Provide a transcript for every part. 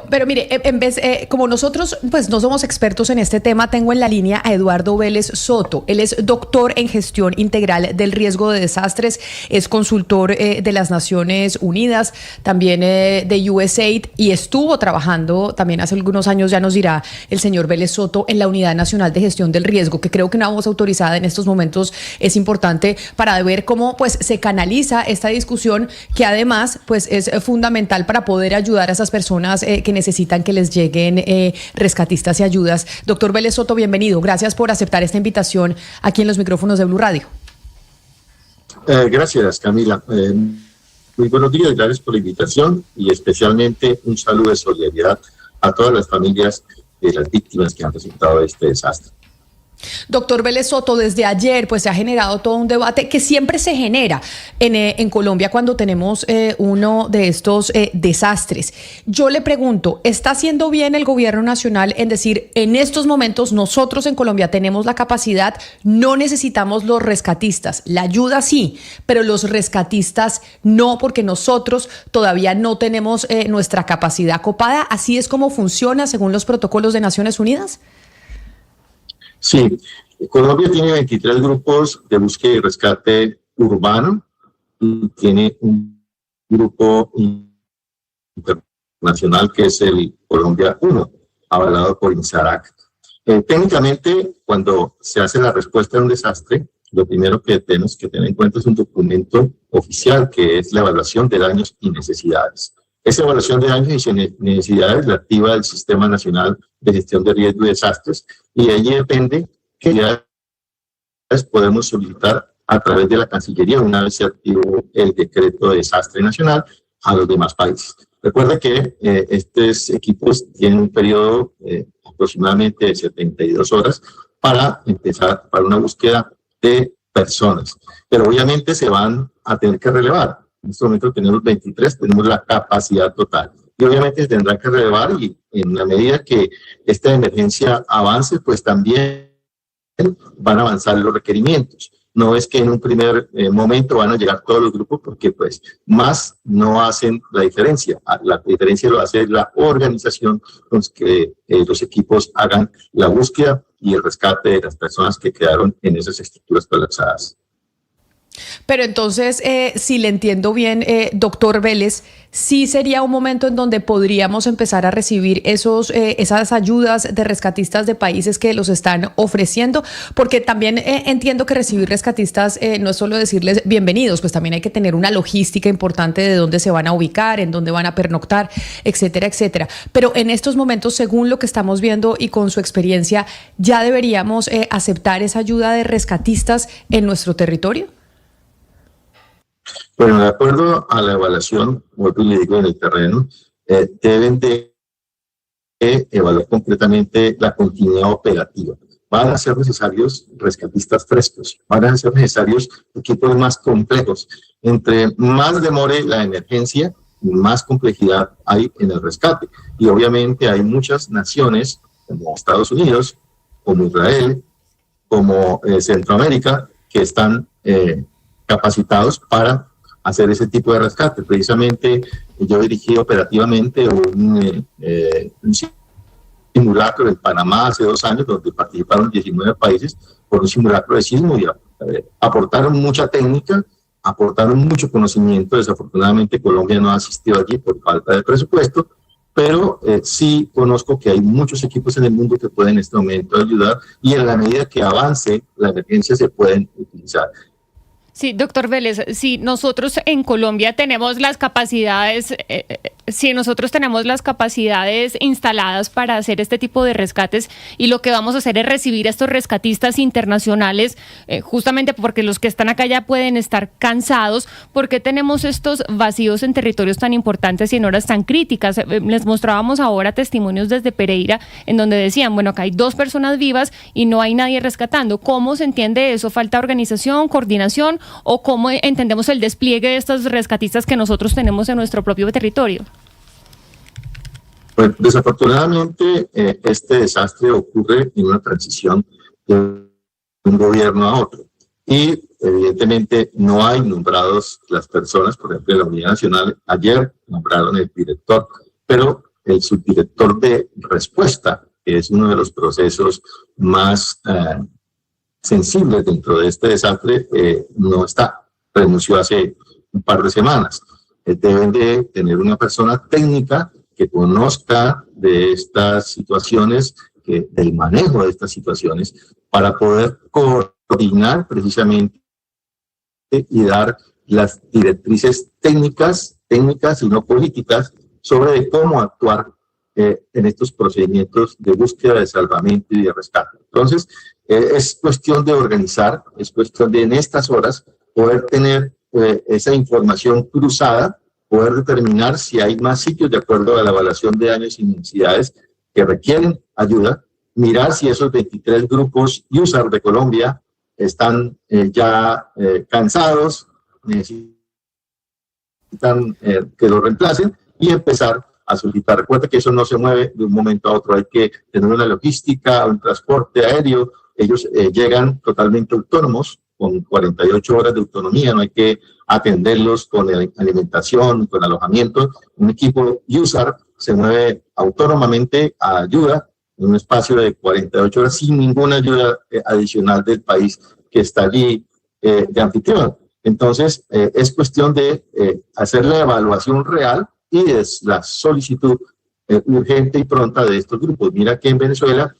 Pero mire, en vez, como nosotros pues no somos expertos en este tema, tengo en la línea a Eduardo Vélez Soto. Él es doctor en gestión integral del riesgo de desastres, es consultor de las Naciones Unidas, también de USAID, y estuvo trabajando también hace algunos años, ya nos dirá el señor Vélez Soto, en la Unidad Nacional de Gestión del Riesgo, que creo que una voz autorizada en estos momentos es importante para ver cómo pues se canaliza esta discusión, que además pues es fundamental para poder ayudar a esas personas que necesitan que les lleguen rescatistas y ayudas. Doctor Vélez Soto, bienvenido. Gracias por aceptar esta invitación aquí en los micrófonos de Blue Radio. Gracias, Camila. Muy buenos días, gracias por la invitación y especialmente un saludo de solidaridad a todas las familias de las víctimas que han resultado de este desastre. Doctor Vélez Soto, desde ayer pues se ha generado todo un debate que siempre se genera en Colombia cuando tenemos uno de estos desastres. Yo le pregunto, ¿está haciendo bien el gobierno nacional en decir, en estos momentos nosotros en Colombia tenemos la capacidad, no necesitamos los rescatistas, la ayuda sí, pero los rescatistas no, porque nosotros todavía no tenemos nuestra capacidad copada? ¿Así es como funciona según los protocolos de Naciones Unidas? Sí, Colombia tiene 23 grupos de búsqueda y rescate urbano y tiene un grupo internacional que es el Colombia 1, avalado por INSARAC. Técnicamente, cuando se hace la respuesta a un desastre, lo primero que tenemos que tener en cuenta es un documento oficial que es la evaluación de daños y necesidades. Esa evaluación de daños y necesidades la activa el Sistema Nacional de Gestión de Riesgo y Desastres, y de allí depende qué actividades podemos solicitar a través de la Cancillería una vez se activó el decreto de desastre nacional a los demás países. Recuerda que estos equipos tienen un periodo aproximadamente de 72 horas para empezar para una búsqueda de personas, pero obviamente se van a tener que relevar. En este momento tenemos 23, tenemos la capacidad total. Y obviamente se tendrá que relevar y en la medida que esta emergencia avance, pues también van a avanzar los requerimientos. No es que en un primer momento van a llegar todos los grupos porque pues más no hacen la diferencia. La diferencia lo hace la organización con que los equipos hagan la búsqueda y el rescate de las personas que quedaron en esas estructuras colapsadas. Pero entonces, si le entiendo bien, doctor Vélez, sí sería un momento en donde podríamos empezar a recibir esas ayudas de rescatistas de países que los están ofreciendo, porque también entiendo que recibir rescatistas no es solo decirles bienvenidos, pues también hay que tener una logística importante de dónde se van a ubicar, en dónde van a pernoctar, etcétera, etcétera. Pero en estos momentos, según lo que estamos viendo y con su experiencia, ¿ya deberíamos aceptar esa ayuda de rescatistas en nuestro territorio? Bueno, de acuerdo a la evaluación, como le digo, en el terreno, deben de evaluar concretamente la continuidad operativa. Van a ser necesarios rescatistas frescos, van a ser necesarios equipos más complejos. Entre más demore la emergencia, más complejidad hay en el rescate. Y obviamente hay muchas naciones, como Estados Unidos, como Israel, como Centroamérica, que están capacitados para hacer ese tipo de rescate. Precisamente yo dirigí operativamente un simulacro en Panamá hace 2 años, donde participaron 19 países por un simulacro de sismo y aportaron mucha técnica, aportaron mucho conocimiento. Desafortunadamente Colombia no ha asistido allí por falta de presupuesto, pero sí conozco que hay muchos equipos en el mundo que pueden en este momento ayudar y en la medida que avance la emergencia se pueden utilizar. Sí, doctor Vélez, si nosotros en Colombia tenemos las capacidades, instaladas para hacer este tipo de rescates y lo que vamos a hacer es recibir a estos rescatistas internacionales, justamente porque los que están acá ya pueden estar cansados, ¿por qué tenemos estos vacíos en territorios tan importantes y en horas tan críticas? Les mostrábamos ahora testimonios desde Pereira en donde decían, bueno, acá hay 2 personas vivas y no hay nadie rescatando. ¿Cómo se entiende eso? ¿Falta organización, coordinación? ¿O cómo entendemos el despliegue de estos rescatistas que nosotros tenemos en nuestro propio territorio? Pues desafortunadamente este desastre ocurre en una transición de un gobierno a otro y evidentemente no hay nombrados las personas. Por ejemplo, en la Unidad Nacional ayer nombraron el director, pero el subdirector de respuesta, que es uno de los procesos más sensibles dentro de este desastre, no está, renunció hace un par de semanas. Deben de tener una persona técnica que conozca de estas situaciones, del manejo de estas situaciones, para poder coordinar precisamente y dar las directrices técnicas y no políticas sobre cómo actuar en estos procedimientos de búsqueda, de salvamento y de rescate. Entonces, es cuestión de organizar, es cuestión de en estas horas poder tener esa información cruzada, poder determinar si hay más sitios de acuerdo a la evaluación de daños y necesidades que requieren ayuda, mirar si esos 23 grupos USAR de Colombia están ya cansados, necesitan que lo reemplacen y empezar a solicitar. Recuerda que eso no se mueve de un momento a otro, hay que tener una logística, un transporte aéreo. Ellos llegan totalmente autónomos, con 48 horas de autonomía, no hay que atenderlos con alimentación, con alojamiento. Un equipo USAR se mueve autónomamente a ayuda en un espacio de 48 horas sin ninguna ayuda adicional del país que está allí de anfitrión. Entonces, es cuestión de hacer la evaluación real y de la solicitud urgente y pronta de estos grupos. Mira que en Venezuela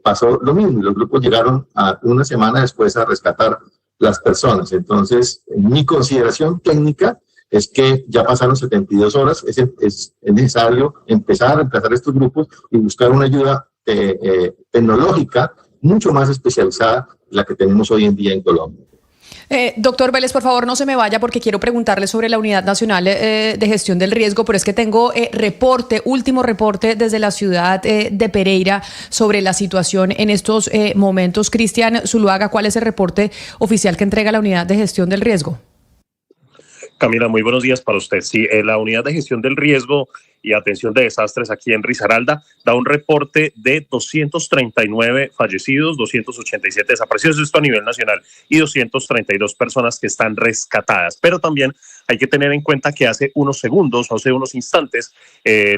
pasó lo mismo y los grupos llegaron a una semana después a rescatar las personas. Entonces, mi consideración técnica es que ya pasaron 72 horas, es necesario empezar a reemplazar estos grupos y buscar una ayuda tecnológica mucho más especializada que la que tenemos hoy en día en Colombia. Doctor Vélez, por favor, no se me vaya porque quiero preguntarle sobre la Unidad Nacional de Gestión del Riesgo, pero es que tengo último reporte desde la ciudad de Pereira sobre la situación en estos momentos. Cristian Zuluaga, ¿cuál es el reporte oficial que entrega la Unidad de Gestión del Riesgo? Camila, muy buenos días para usted. Sí, la Unidad de Gestión del Riesgo y Atención de Desastres aquí en Risaralda da un reporte de 239 fallecidos, 287 desaparecidos, esto a nivel nacional, y 232 personas que están rescatadas. Pero también hay que tener en cuenta que hace unos segundos, hace unos instantes,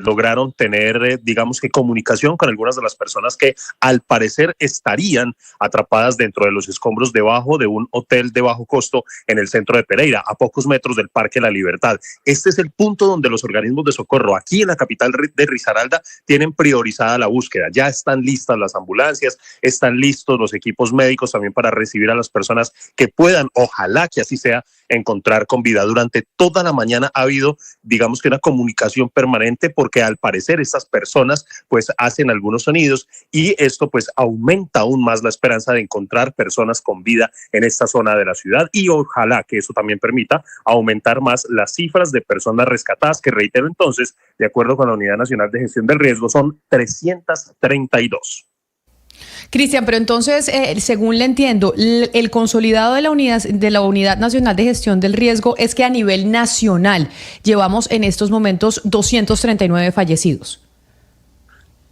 lograron tener, digamos que comunicación con algunas de las personas que al parecer estarían atrapadas dentro de los escombros debajo de un hotel de bajo costo en el centro de Pereira, a pocos metros del Parque La Libertad. Este es el punto donde los organismos de socorro aquí en la capital de Risaralda tienen priorizada la búsqueda. Ya están listas las ambulancias, están listos los equipos médicos también para recibir a las personas que puedan, ojalá que así sea, encontrar con vida. Durante toda la mañana ha habido, digamos que una comunicación permanente, porque al parecer estas personas pues hacen algunos sonidos y esto pues aumenta aún más la esperanza de encontrar personas con vida en esta zona de la ciudad, y ojalá que eso también permita aumentar más las cifras de personas rescatadas, que reitero entonces, de acuerdo con la Unidad Nacional de Gestión del Riesgo, son 332. Cristian, pero entonces, según le entiendo, el consolidado de la Unidad Nacional de Gestión del Riesgo es que a nivel nacional llevamos en estos momentos 239 fallecidos.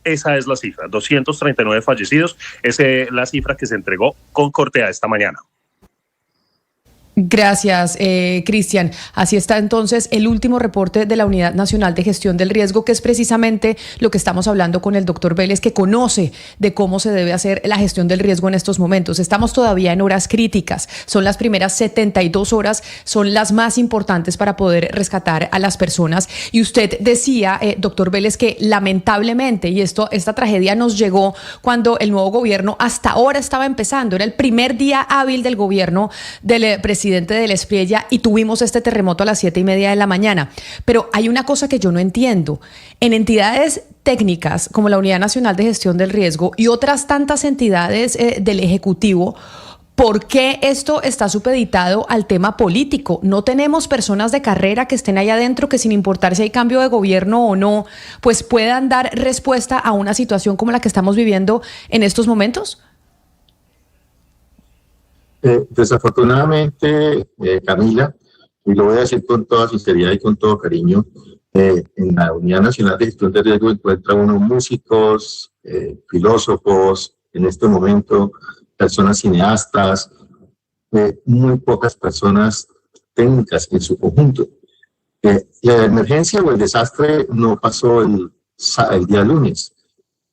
Esa es la cifra, 239 fallecidos, esa es la cifra que se entregó con Cortea esta mañana. Gracias, Cristian. Así está entonces el último reporte de la Unidad Nacional de Gestión del Riesgo, que es precisamente lo que estamos hablando con el doctor Vélez, que conoce de cómo se debe hacer la gestión del riesgo en estos momentos. Estamos todavía en horas críticas. Son las primeras 72 horas, son las más importantes para poder rescatar a las personas. Y usted decía, doctor Vélez, que lamentablemente, y esta tragedia nos llegó cuando el nuevo gobierno hasta ahora estaba empezando. Era el primer día hábil del gobierno del presidente del Espriella y tuvimos este terremoto a las 7:30 de la mañana. Pero hay una cosa que yo no entiendo. En entidades técnicas como la Unidad Nacional de Gestión del Riesgo y otras tantas entidades del Ejecutivo, ¿por qué esto está supeditado al tema político? ¿No tenemos personas de carrera que estén ahí adentro que, sin importar si hay cambio de gobierno o no, pues puedan dar respuesta a una situación como la que estamos viviendo en estos momentos? Desafortunadamente, Camila, y lo voy a decir con toda sinceridad y con todo cariño, en la Unidad Nacional de Gestión de Riesgo encuentra uno músicos, filósofos, en este momento personas cineastas, muy pocas personas técnicas en su conjunto. La emergencia o el desastre no pasó el el día lunes.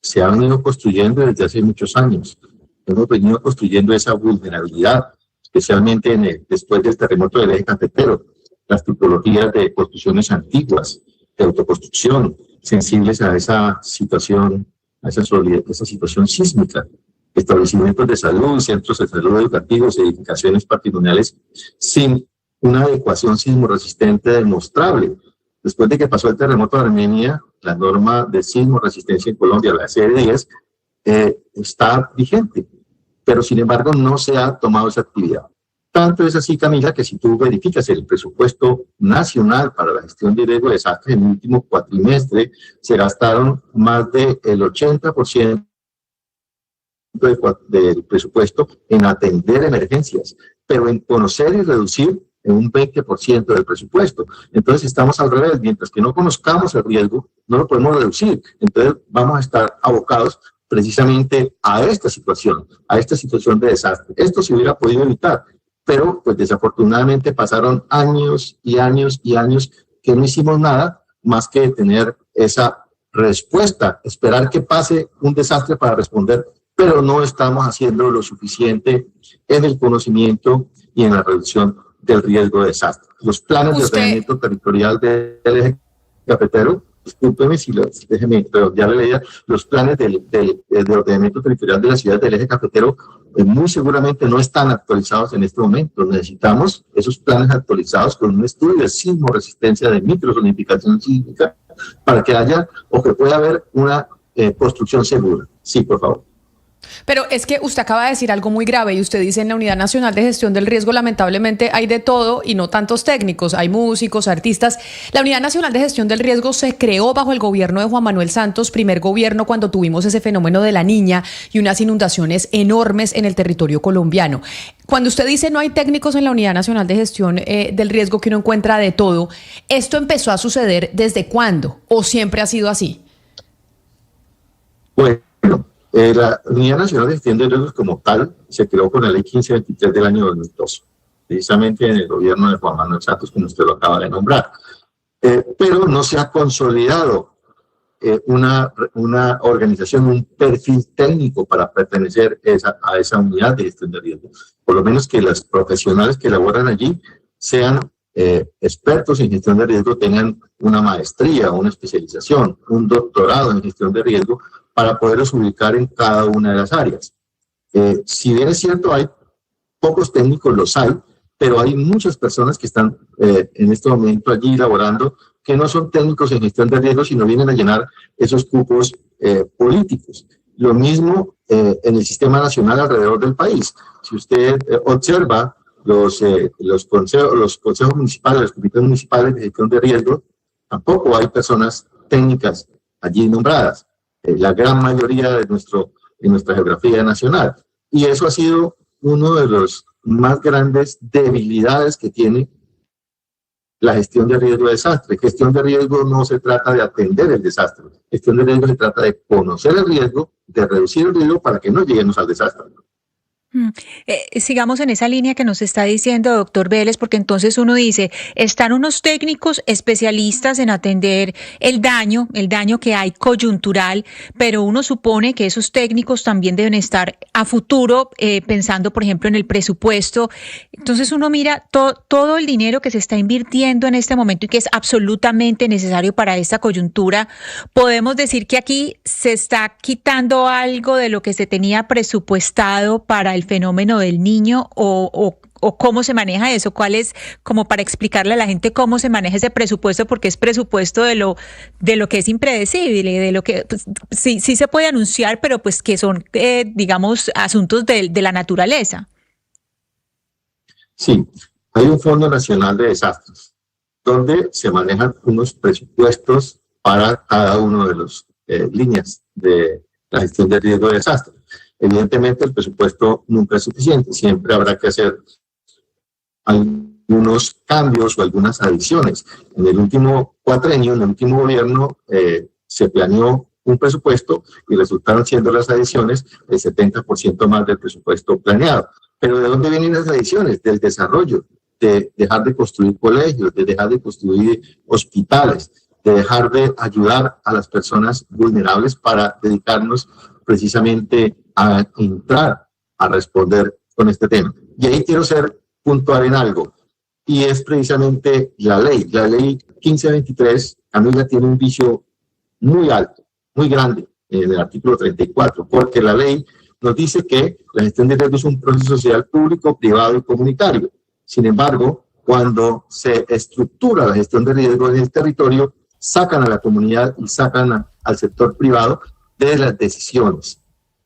Se han venido construyendo desde hace muchos años. Hemos venido construyendo esa vulnerabilidad, especialmente después del terremoto del eje cafetero, las tipologías de construcciones antiguas, de autoconstrucción, sensibles a esa situación, esa situación sísmica, establecimientos de salud, centros de salud educativos, edificaciones patrimoniales sin una adecuación sismorresistente demostrable. Después de que pasó el terremoto de Armenia, la norma de sismoresistencia en Colombia, la CR10, está vigente, pero sin embargo no se ha tomado esa actividad. Tanto es así, Camila, que si tú verificas el presupuesto nacional para la gestión de riesgo de desastres en el último cuatrimestre, se gastaron más del 80% del presupuesto en atender emergencias, pero en conocer y reducir en un 20% del presupuesto. Entonces estamos al revés, mientras que no conozcamos el riesgo, no lo podemos reducir. Entonces vamos a estar abocados precisamente a esta situación de desastre. Esto se hubiera podido evitar, pero pues desafortunadamente pasaron años y años y años que no hicimos nada más que tener esa respuesta, esperar que pase un desastre para responder, pero no estamos haciendo lo suficiente en el conocimiento y en la reducción del riesgo de desastre. Los planes de ordenamiento territorial del eje cafetero, discúlpeme déjeme redondear la idea, los planes de ordenamiento territorial de la ciudad del eje cafetero muy seguramente no están actualizados en este momento. Necesitamos esos planes actualizados con un estudio de sismoresistencia, de microzonificación sísmica, para que haya o que pueda haber una construcción segura. Sí, por favor. Pero es que usted acaba de decir algo muy grave y usted dice en la Unidad Nacional de Gestión del Riesgo lamentablemente hay de todo y no tantos técnicos, hay músicos, artistas. La Unidad Nacional de Gestión del Riesgo se creó bajo el gobierno de Juan Manuel Santos, primer gobierno cuando tuvimos ese fenómeno de la Niña y unas inundaciones enormes en el territorio colombiano. Cuando usted dice no hay técnicos en la Unidad Nacional de Gestión del Riesgo, que uno encuentra de todo, ¿esto empezó a suceder desde cuándo o siempre ha sido así? Bueno, la Unidad Nacional de Gestión de Riesgos como tal se creó con la Ley 1523 del año 2002, precisamente en el gobierno de Juan Manuel Santos, como usted lo acaba de nombrar. Pero no se ha consolidado una organización, un perfil técnico para pertenecer a esa unidad de gestión de riesgos. Por lo menos que los profesionales que laboran allí sean expertos en gestión de riesgo, tengan una maestría, una especialización, un doctorado en gestión de riesgo, para poderlos ubicar en cada una de las áreas. Si bien es cierto, hay pocos técnicos, los hay, pero hay muchas personas que están en este momento allí laborando que no son técnicos en gestión de riesgos, sino vienen a llenar esos cupos políticos. Lo mismo en el sistema nacional alrededor del país. Si usted observa los consejos municipales, los comités municipales de gestión de riesgo, tampoco hay personas técnicas allí nombradas. La gran mayoría de nuestra geografía nacional. Y eso ha sido uno de los más grandes debilidades que tiene la gestión de riesgo de desastre. Gestión de riesgo no se trata de atender el desastre. Gestión de riesgo se trata de conocer el riesgo, de reducir el riesgo para que no lleguemos al desastre. Sigamos en esa línea que nos está diciendo doctor Vélez, porque entonces uno dice, están unos técnicos especialistas en atender el daño que hay coyuntural, pero uno supone que esos técnicos también deben estar a futuro, pensando por ejemplo en el presupuesto. Entonces uno mira todo el dinero que se está invirtiendo en este momento y que es absolutamente necesario para esta coyuntura. Podemos decir que aquí se está quitando algo de lo que se tenía presupuestado para el fenómeno del niño o cómo se maneja eso, cuál es, como para explicarle a la gente cómo se maneja ese presupuesto, porque es presupuesto de lo que es impredecible, de lo que pues, sí se puede anunciar, pero pues que son, digamos, asuntos de la naturaleza. Sí, hay un Fondo Nacional de Desastres, donde se manejan unos presupuestos para cada uno de las líneas de la gestión de riesgo de desastre. Evidentemente el presupuesto nunca es suficiente, siempre habrá que hacer algunos cambios o algunas adiciones. En el último cuatrenio, en el último gobierno, se planeó un presupuesto y resultaron siendo las adiciones el 70% más del presupuesto planeado. Pero ¿de dónde vienen las adiciones? Del desarrollo, de dejar de construir colegios, de dejar de construir hospitales, de dejar de ayudar a las personas vulnerables para dedicarnos precisamente a entrar a responder con este tema. Y ahí quiero ser puntual en algo, y es precisamente la ley. La ley 1523, Camila, tiene un vicio muy alto, muy grande, en el artículo 34, porque la ley nos dice que la gestión de riesgo es un proceso social público, privado y comunitario. Sin embargo, cuando se estructura la gestión de riesgo en el territorio, sacan a la comunidad y sacan al sector privado de las decisiones.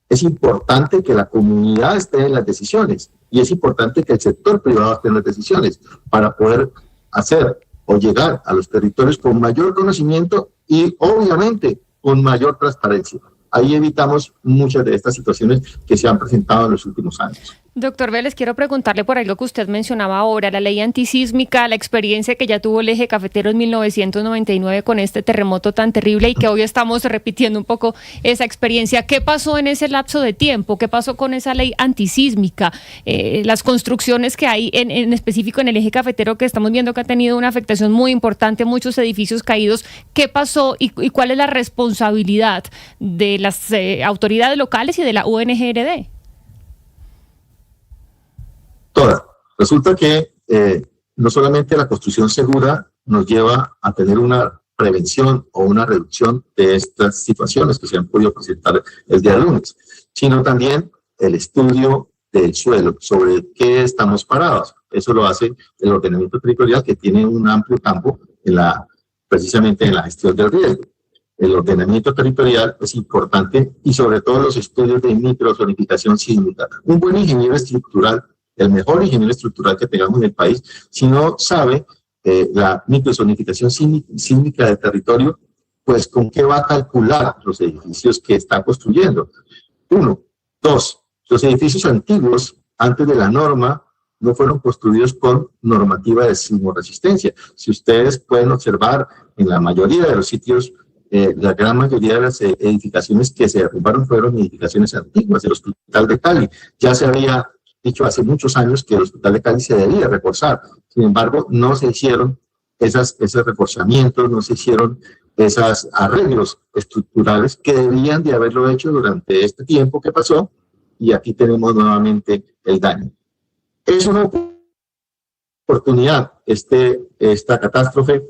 Es importante que la comunidad esté en las decisiones y es importante que el sector privado esté en las decisiones para poder hacer o llegar a los territorios con mayor conocimiento y obviamente con mayor transparencia. Ahí evitamos muchas de estas situaciones que se han presentado en los últimos años. Doctor Vélez, quiero preguntarle por algo que usted mencionaba ahora, la ley antisísmica, la experiencia que ya tuvo el eje cafetero en 1999 con este terremoto tan terrible y que hoy estamos repitiendo un poco esa experiencia. ¿Qué pasó en ese lapso de tiempo? ¿Qué pasó con esa ley antisísmica? Las construcciones que hay en específico en el eje cafetero, que estamos viendo que ha tenido una afectación muy importante, muchos edificios caídos. ¿Qué pasó y cuál es la responsabilidad de las autoridades locales y de la UNGRD? Toda. Resulta que no solamente la construcción segura nos lleva a tener una prevención o una reducción de estas situaciones que se han podido presentar el día lunes, sino también el estudio del suelo, sobre qué estamos parados. Eso lo hace el ordenamiento territorial, que tiene un amplio campo precisamente en la gestión del riesgo. El ordenamiento territorial es importante y sobre todo los estudios de microzonificación sísmica. Un buen ingeniero estructural, el mejor ingeniero estructural que tengamos en el país, si no sabe la microzonificación sísmica del territorio, pues con qué va a calcular los edificios que está construyendo. 1. 2. Los edificios antiguos, antes de la norma, no fueron construidos con normativa de sismoresistencia. Si ustedes pueden observar, en la mayoría de los sitios, la gran mayoría de las edificaciones que se derrumbaron fueron edificaciones antiguas. El Hospital de Cali ya se había dicho hace muchos años que el Hospital de Cali se debía reforzar. Sin embargo, no se hicieron esos reforzamientos, no se hicieron esos arreglos estructurales que debían de haberlo hecho durante este tiempo que pasó, y aquí tenemos nuevamente el daño. Es una oportunidad esta catástrofe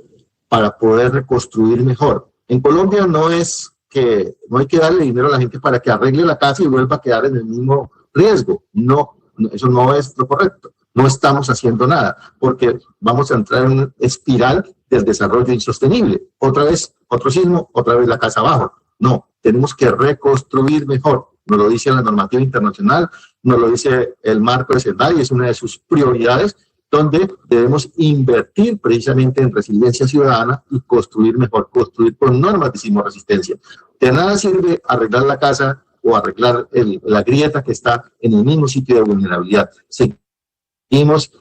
para poder reconstruir mejor. En Colombia no hay que darle dinero a la gente para que arregle la casa y vuelva a quedar en el mismo riesgo. No, eso no es lo correcto. No estamos haciendo nada, porque vamos a entrar en una espiral del desarrollo insostenible. Otra vez, otro sismo, otra vez la casa abajo. No, tenemos que reconstruir mejor. Nos lo dice la normativa internacional, nos lo dice el marco de Sendai, y es una de sus prioridades, donde debemos invertir precisamente en resiliencia ciudadana y construir mejor, construir con normas de sismoresistencia. De nada sirve arreglar la casa o arreglar la grieta que está en el mismo sitio de vulnerabilidad. Seguimos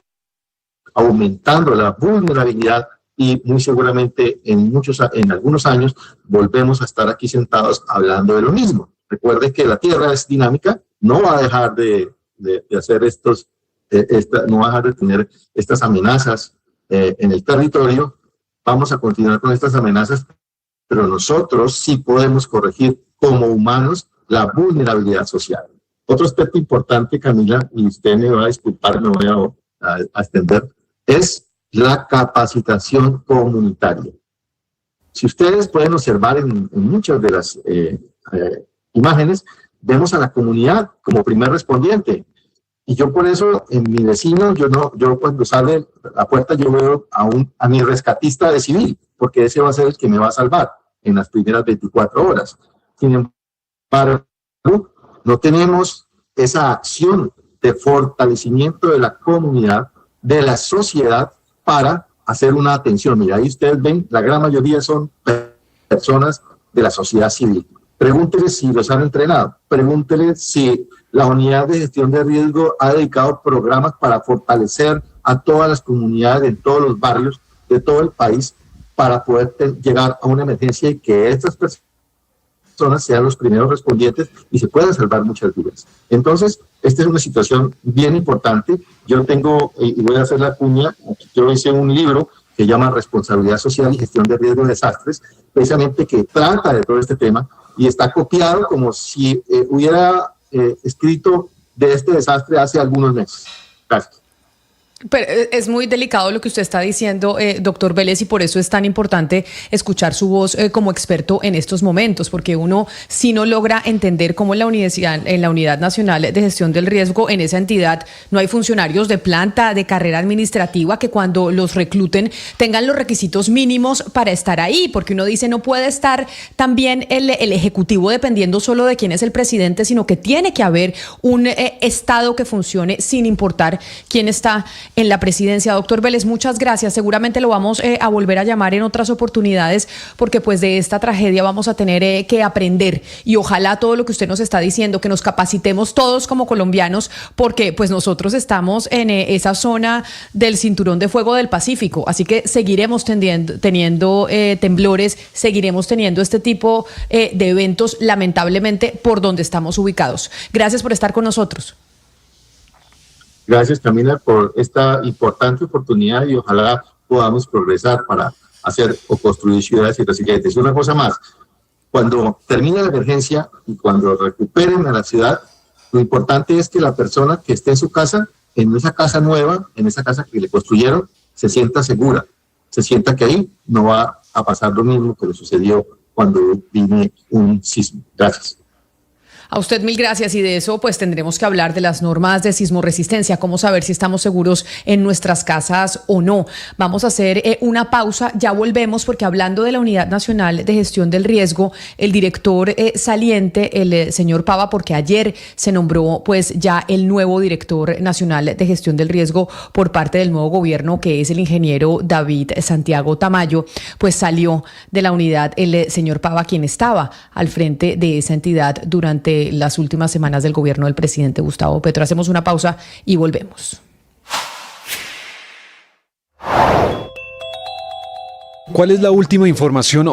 aumentando la vulnerabilidad y muy seguramente en algunos años volvemos a estar aquí sentados hablando de lo mismo. Recuerde que la Tierra es dinámica, no va a dejar de hacer no va a dejar de tener estas amenazas en el territorio. Vamos a continuar con estas amenazas, pero nosotros sí podemos corregir como humanos la vulnerabilidad social. Otro aspecto importante, Camila, y usted me va a disculpar, me voy a extender, es la capacitación comunitaria. Si ustedes pueden observar en muchas de las imágenes, vemos a la comunidad como primer respondiente. Y yo por eso, en mi vecino, yo cuando sale la puerta, yo veo a mi rescatista de civil, porque ese va a ser el que me va a salvar en las primeras 24 horas. Sin embargo, no tenemos esa acción de fortalecimiento de la comunidad, de la sociedad, para hacer una atención. Mira, ahí ustedes ven, la gran mayoría son personas de la sociedad civil. Pregúnteles si los han entrenado, pregúnteles si la unidad de gestión de riesgo ha dedicado programas para fortalecer a todas las comunidades en todos los barrios de todo el país para poder llegar a una emergencia y que estas personas sean los primeros respondientes y se puedan salvar muchas vidas. Entonces, esta es una situación bien importante. Yo tengo, y voy a hacer la cuña, yo hice un libro que llama Responsabilidad Social y Gestión de Riesgo de Desastres, precisamente que trata de todo este tema y está copiado como si hubiera escrito de este desastre hace algunos meses. Gracias. Pero es muy delicado lo que usted está diciendo, doctor Vélez, y por eso es tan importante escuchar su voz como experto en estos momentos, porque uno si no logra entender cómo en la Unidad Nacional de Gestión del Riesgo, en esa entidad no hay funcionarios de planta, de carrera administrativa, que cuando los recluten tengan los requisitos mínimos para estar ahí, porque uno dice no puede estar también el Ejecutivo dependiendo solo de quién es el presidente, sino que tiene que haber un Estado que funcione sin importar quién está en la presidencia. Doctor Vélez, muchas gracias. Seguramente lo vamos a volver a llamar en otras oportunidades porque pues de esta tragedia vamos a tener que aprender y ojalá todo lo que usted nos está diciendo, que nos capacitemos todos como colombianos porque pues nosotros estamos en esa zona del cinturón de fuego del Pacífico, así que seguiremos teniendo temblores, seguiremos teniendo este tipo de eventos lamentablemente por donde estamos ubicados. Gracias por estar con nosotros. Gracias, Camila, por esta importante oportunidad y ojalá podamos progresar para hacer o construir ciudades y resilientes. Una cosa más, cuando termine la emergencia y cuando recuperen a la ciudad, lo importante es que la persona que esté en su casa, en esa casa nueva, en esa casa que le construyeron, se sienta segura, se sienta que ahí no va a pasar lo mismo que le sucedió cuando vino un sismo. Gracias. A usted mil gracias y de eso pues tendremos que hablar de las normas de sismoresistencia, cómo saber si estamos seguros en nuestras casas o no. Vamos a hacer una pausa, ya volvemos porque hablando de la Unidad Nacional de Gestión del Riesgo, el director saliente, el señor Pava, porque ayer se nombró pues ya el nuevo director nacional de Gestión del Riesgo por parte del nuevo gobierno, que es el ingeniero David Santiago Tamayo, pues salió de la unidad el señor Pava, quien estaba al frente de esa entidad durante las últimas semanas del gobierno del presidente Gustavo Petro. Hacemos una pausa y volvemos. ¿Cuál es la última información